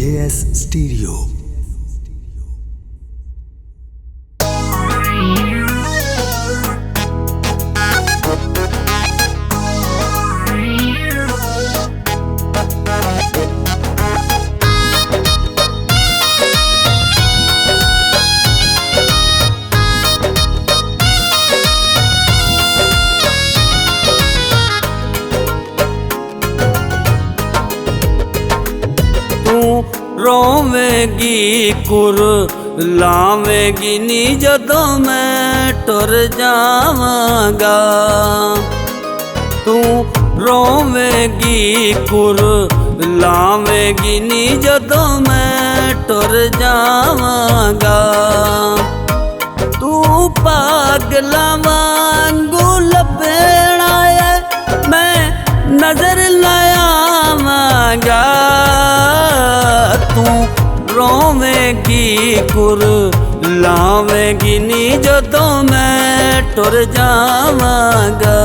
JS Stereo। रोवेगी कुर लावेगी नी जदों मैं टुर जावांगा। तू रोवेगी कुर लावेगी नी जदों मैं टुर जावांगा। तू पागला वांगू लपेड़ा है मैं नजर लायावांगा। तू रोवेगी कुर लावेगी नी जदों मैं टुर जावांगा।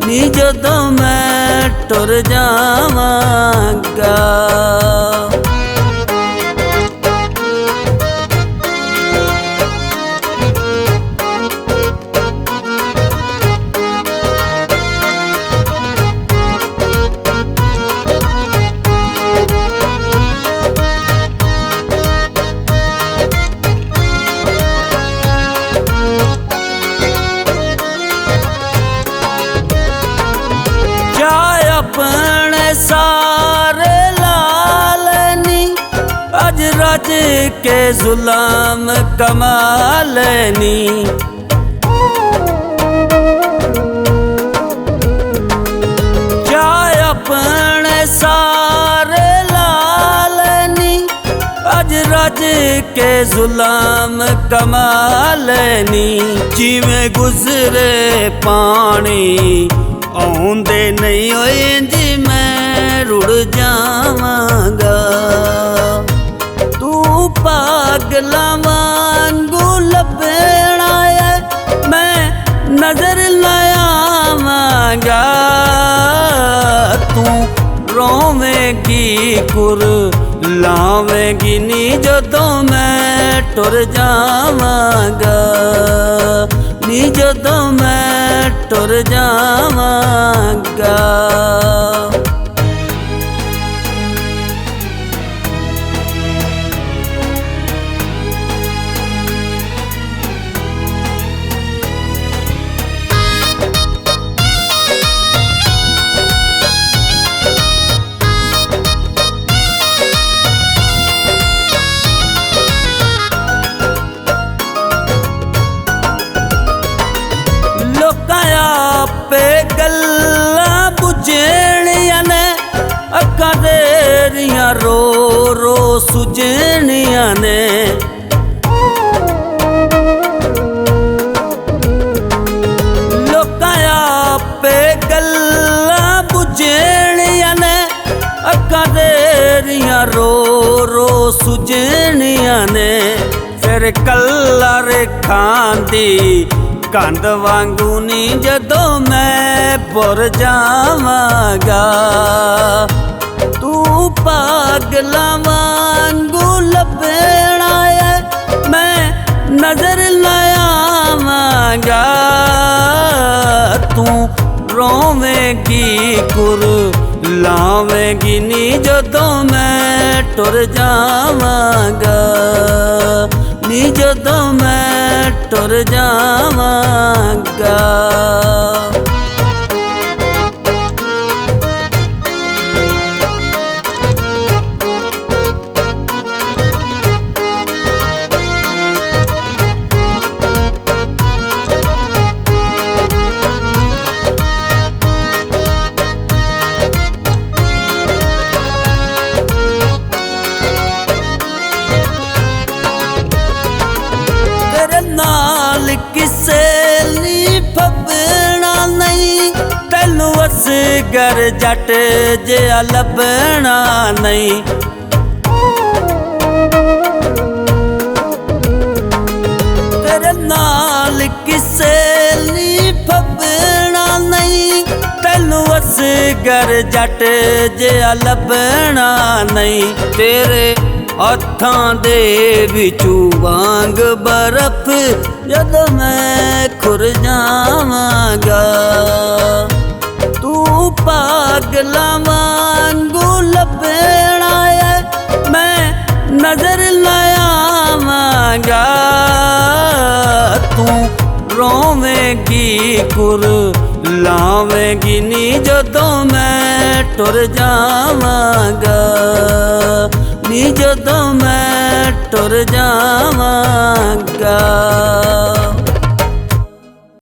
नी जदों मैं टुर जावांगा। अपने सारे लालनी अज रज के जुलाम कमालनी। जाए अपने सारे लालनी अज रज के जुलाम कमालनी। जिवें गुजरे पानी आउंदे नहीं होए जी मैं रुड़ जावांगा। तू पागला वांगू लपेड़ा है मैं नजर लायावांगा। तू रोवेगी कुर लावेगी नी जदों मैं टुर जावांगा। नी जदों मैं टुर जावांगा। पे गल्ला बुझेणियां ने अक्खां तेरियां रो रो सुझेणियां ने। लोकां पे गल्ला बुझेणियां ने अक्खां तेरियां रो रो सुझेणियां ने। फिर कल्ला रेखां दी कंध वांगू नी जदों मैं पुर जावांगा। तू पागला वांगू लपेड़ा है मैं नजर लायावांगा। तू रोवेगी कुर लावेगी नी जदों मैं टुर जावांगा। नी जदों मैं टुर जावांगा। नाल किसे ली फबना नहीं तैनू असगर जट जिहा लभना नहीं। तेरे नाल किसे ली फबना नहीं तैनू असगर ਅਸਗਰ ਜੱਟ ਜਿਹਾ ਲੱਭਣਾ ਨਹੀਂ। ਤੇਰੇ ਹੱਥਾਂ ਦੇ ਵਿੱਚੋਂ ਵਾਂਗ ਬਰਫ਼ ਜਦੋਂ ਮੈਂ ਖੁਰ ਜਾਵਾਂਗਾ। ਤੂੰ ਪਾਗਲਾਂ ਵਾਂਗੂ ਲੱਭਣਾ ਏ, ਮੈਂ ਨਜ਼ਰ ਲਾਵਾਂਗਾ। ਤੂੰ ਰੋਵੇਂਗੀ ਕੁਰ ਲਾਵੇਂਗੀ ਨੀ ਜਦੋਂ ਮੈਂ ਟੁਰ ਜਾਵਾਂਗਾ, ਨੀ ਜਦੋਂ ਮੈਂ ਟੁਰ ਜਾਵਾਂਗਾ।